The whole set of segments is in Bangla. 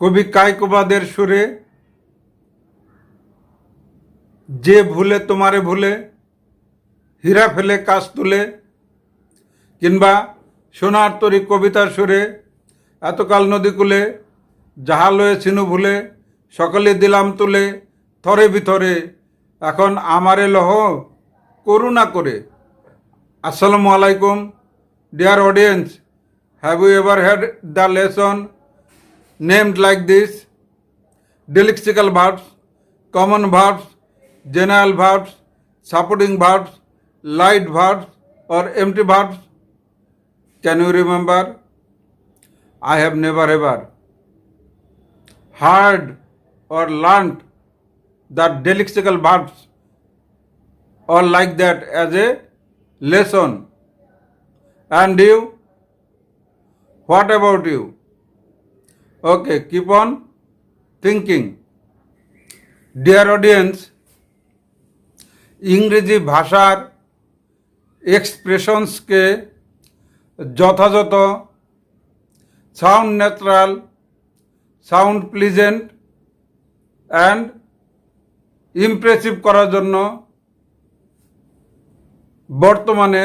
কবি কায়কোবাদের সুরে যে ভুলে তোমারে ভুলে হীরা ফেলে কাশ তুলে, কিংবা সোনার তরী কবিতার সুরে এতকাল নদীকূলে যাহা লয়ে ছিনু ভুলে সকলে দিলাম তুলে থরে ভিতরে এখন আমারে লহ করুণা করে। আসসালামু আলাইকুম dear audience, have you ever heard the lesson named like this? Dialectical verbs, common verbs, general verbs, supporting verbs, light verbs or empty verbs. Can you remember? I have never ever heard or learned that dialectical verbs or like that as a lesson. And you? What about you? Okay, keep on thinking. Dear audience, ইংরেজি ভাষার এক্সপ্রেশনসকে যথাযথ sound natural, sound pleasant and impressive করার জন্য বর্তমানে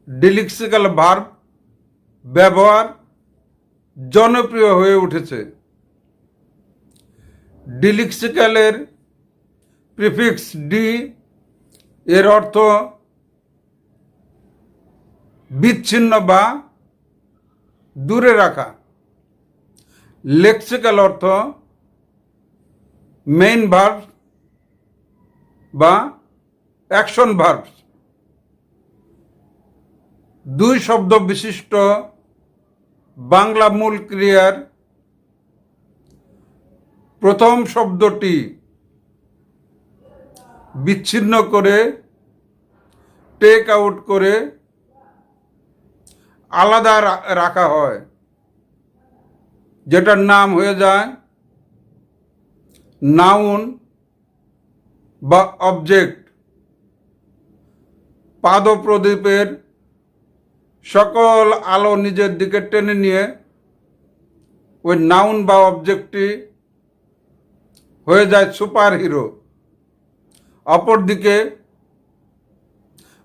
ডিলেক্সিক্যাল ভার্ব ব্যবহার জনপ্রিয় হয়ে উঠেছে। ডিলেক্সিক্যালের প্রিফিক্স ডি এর অর্থ বিচ্ছিন্ন বা দূরে রাখা। লেক্সিক্যাল অর্থ মেইন ভার্ব বা অ্যাকশন ভার্ব। দুই শব্দ বিশিষ্ট বাংলা মূল ক্রিয়ার প্রথম শব্দটি বিচ্ছিন্ন করে, টেক আউট করে আলাদা রাখা হয়, যেটার নাম হয়ে যায় নাউন বা অবজেক্ট। পাদপ্রদীপের সকল আলো নিজের দিকে টেনে নিয়ে ওই নাউন বা অবজেক্টটি হয়ে যায় সুপার হিরো। অপরদিকে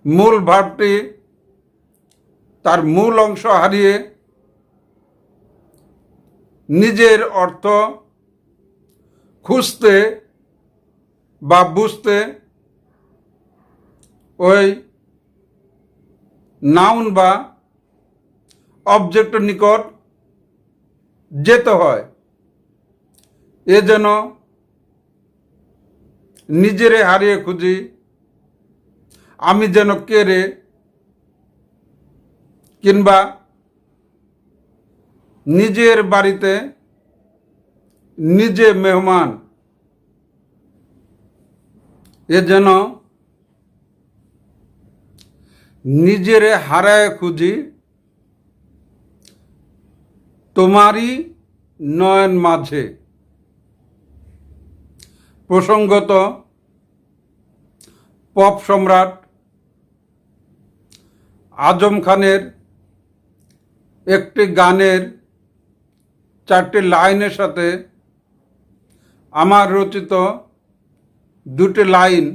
মূল ভার্বটি তার মূল অংশ হারিয়ে নিজের অর্থ খুঁজতে বা বুঝতে ওই নাউন বা অবজেক্টের নিকট যেতে হয়। এ যেন নিজেরে হারিয়ে খুঁজি, আমি যেন কে রে, কিংবা নিজের বাড়িতে নিজে মেহমান, এ যেন নিজেরে হারায় খুঁজি তোমারই নয়ন মাঝে। প্রসঙ্গত পপ সম্রাট আজম খানের একটি গানের 4টি লাইনের সাথে আমার রচিত 2টি লাইন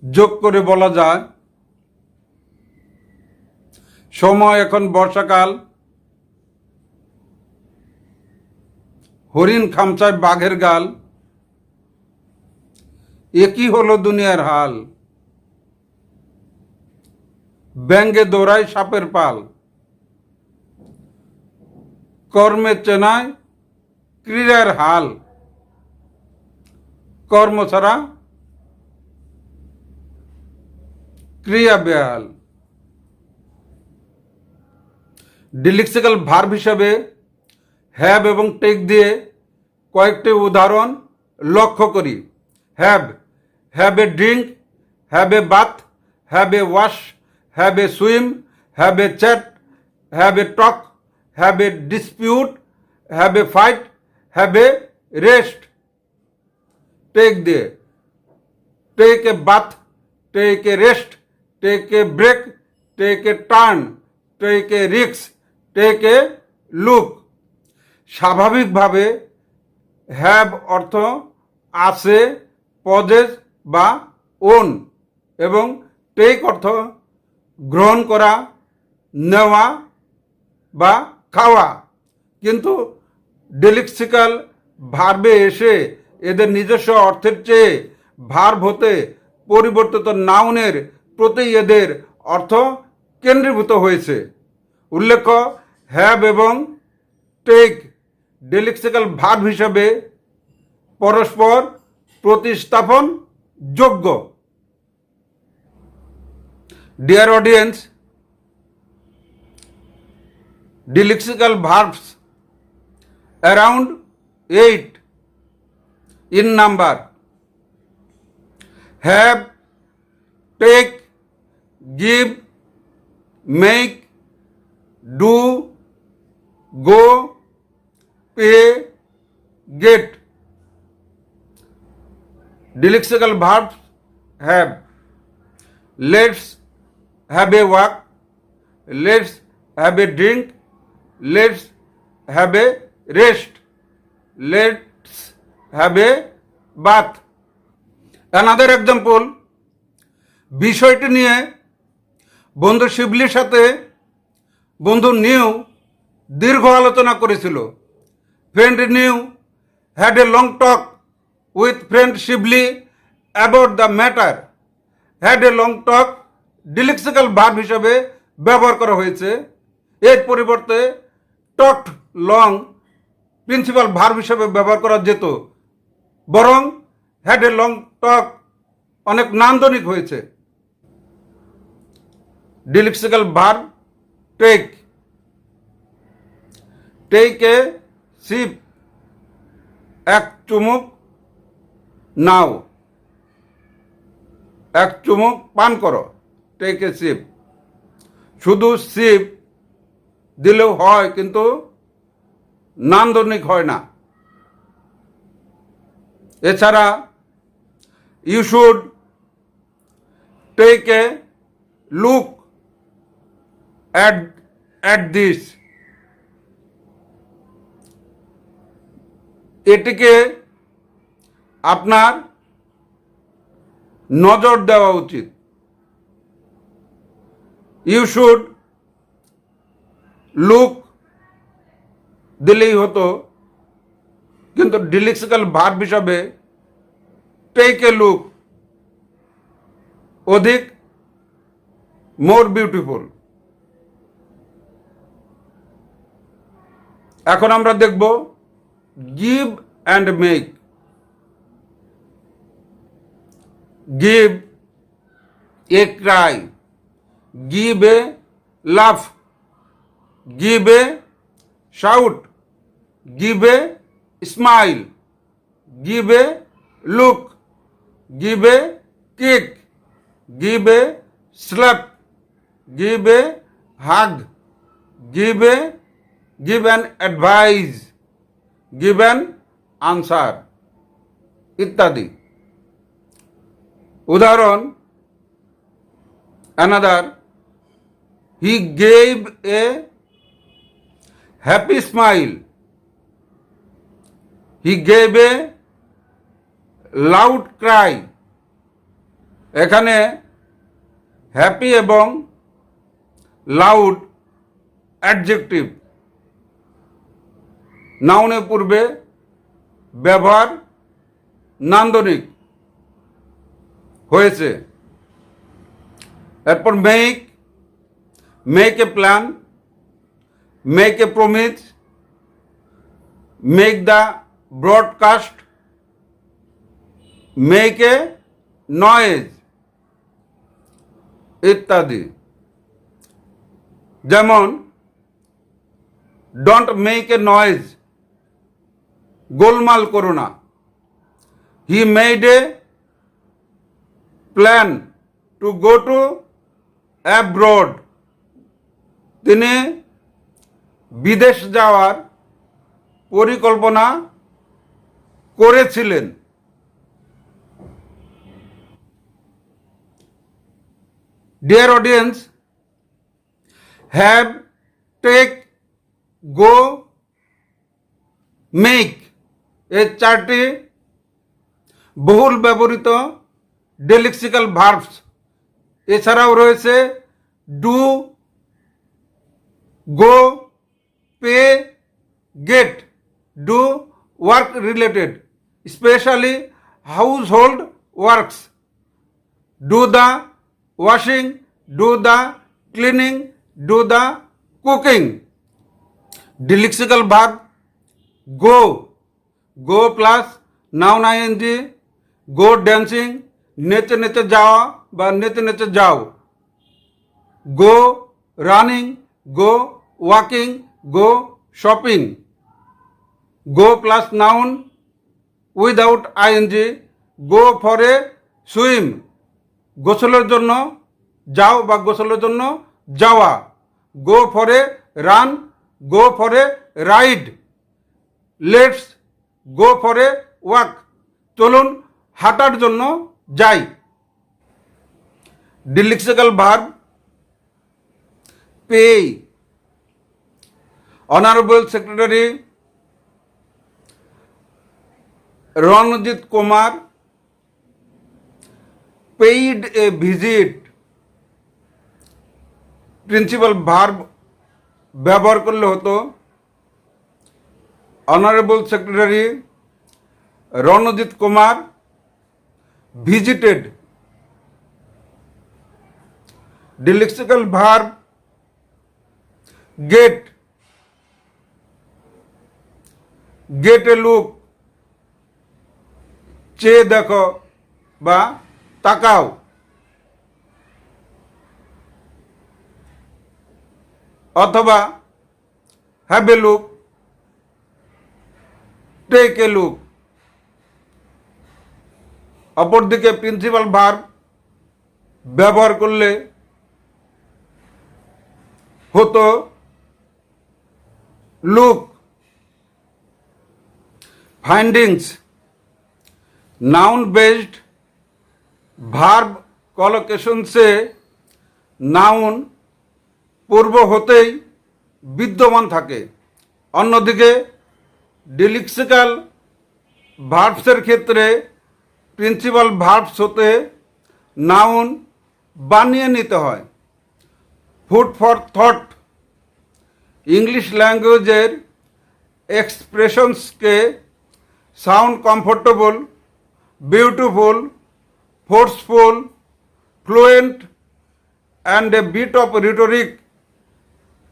যোগ করে বলা যায়, সময় এখন বর্ষাকাল, হরিণ খামচায় বাঘের গাল, একই হলো দুনিয়ার হাল, ব্যাঙ্গে দৌড়ায় সাপের পাল, কর্মে চেনায় ক্রীড়ার হাল, কর্ম ছাড়া ক্রিয়া বেহাল। ডিলেক্সিক্যাল ভার্ব হিসাবে হ্যাভ এবং টেক দিয়ে কয়েকটি উদাহরণ লক্ষ্য করি। Have, have a drink, have a bath, have a wash, have a swim, have a chat, have a talk, have a dispute, have a fight, have a rest. Take দিয়ে take a bath, take a rest, take a break, take a turn, take a risk, take a look. স্বাভাবিকভাবে হ্যাভ অর্থ আছে, পজেস বা ওন, এবং টেক অর্থ গ্রহণ করা, নেওয়া বা খাওয়া। কিন্তু ডেলেক্সিক্যাল ভার্বে এসে এদের নিজস্ব অর্থের চেয়ে ভার্ব হতে পরিবর্তিত নাউনের প্রতি এদের অর্থ কেন্দ্রীভূত হয়েছে। উল্লেখ্য, হ্যাভ এবং টেক ডেলেক্সিক্যাল ভার্ব হিসাবে পরস্পর প্রতিস্থাপন যোগ্য। Dear audience, delexical verbs around 8 in number: have, take, give, make, do, go, pay, get. Lexical verbs have: let's have a walk, let's have a drink, let's have a rest, let's have a bath. Another example, বিষয়টি নিয়ে বন্ধু শিবলির সাথে বন্ধু নিউ দীর্ঘ আলোচনা করেছিল। Friend Nu had a long talk with friend Shibli about the matter. Had a long talk delexical verb হিসাবে ব্যবহার করা হয়েছে। এর পরিবর্তে টকড লং প্রিন্সিপাল ভার্ব হিসাবে ব্যবহার করা যেত, বরং হ্যাড এ লং টক অনেক নান্দনিক হয়েছে। Delexical verb take: take a sip, এক চুমুক নাও, এক চুমুক পান করো। Take a sip. শুধু সিপ দিলেও হয়, কিন্তু নান্দনিক হয় না। এছাড়া you should take a look at this, এটিকে আপনার নজর দেওয়া উচিত। ইউ শুড লুক দিলেই হতো, কিন্তু ডিলেক্সিক্যাল ভার্ব হিসাবে টেক এ লুক অধিক মোর বিউটিফুল। এখন আমরা দেখব give and make. Give a cry, give a laugh, give a shout, give a smile, give a look, give a kick, give a slap, give a hug, give an advice, give an answer ইত্যাদি। উদাহরণ: another, he gave a happy smile, he gave a loud cry। এখানে হ্যাপি এবং লাউড অ্যাডজেক্টিভ, নাউনের পূর্বে ব্যবহার নান্দনিক হয়েছে। এরপর make a plan, make a promise, make the broadcast, make a noise ইত্যাদি। যেমন ডোন্ট মেক এ নয়েজ, গোলমাল করো না। He made a plan to go to abroad, তিনি বিদেশ যাওয়ার পরিকল্পনা করেছিলেন। Dear audience, have, take, go, make এই চারটি বহুল ব্যবহৃত ডেলেক্সিক্যাল ভার্বস। এছাড়াও রয়েছে do, go, pay, get, do work related, specially household works, do the washing, do the cleaning, do the cooking. Delexical verb go, go plus noun I N G, go dancing, নেচে নেচে যাওয়া বা নেচে নেচে যাও। Go running, go walking, go shopping. Go plus noun without I N G, go for a swim, গোসলের জন্য যাও বা গোসলের জন্য যাওয়া। Go for a run, go for a ride, let's go for a walk, চলুন হাঁটার জন্য যাই। Delexical verb pay. Honourable secretary Ranjit Kumar paid a visit. Principal verb ব্যবহার করলে হতো honourable secretary Ranjit Kumar visited. Delexical verb get, get a look, চেয়ে দেখো বা তাকাও। অথবা have a look, take a look. অপরদিকে প্রিন্সিপাল ভার্ব ব্যবহার করলে হতো look. Findings noun based verb collocation সে নাউন পূর্ব হতেই বিদ্যমান থাকে। অন্যদিকে ডেলেক্সিক্যাল ভার্বসের ক্ষেত্রে প্রিন্সিপাল ভার্বস হতে নাউন বানিয়ে নিতে হয়। ফুড ফর থট ইংলিশ ল্যাঙ্গুয়েজের এক্সপ্রেশনসকে sound comfortable, beautiful, forceful, fluent and a bit of rhetoric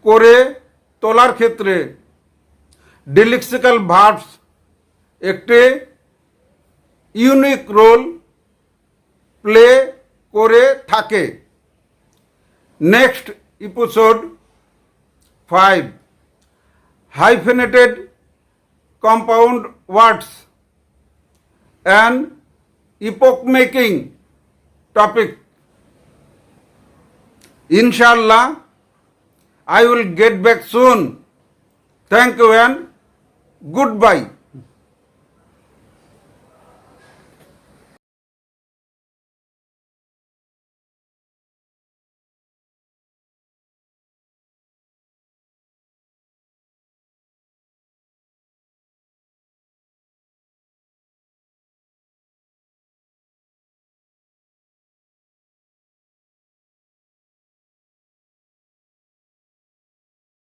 করে তোলার ক্ষেত্রে ডেলেক্সিক্যাল ভার্বস একটি ইউনিক রোল প্লে করে থাকে। Next episode 5 hyphenated compound words, an epoch making topic. Inshallah, I will get back soon. Thank you and goodbye.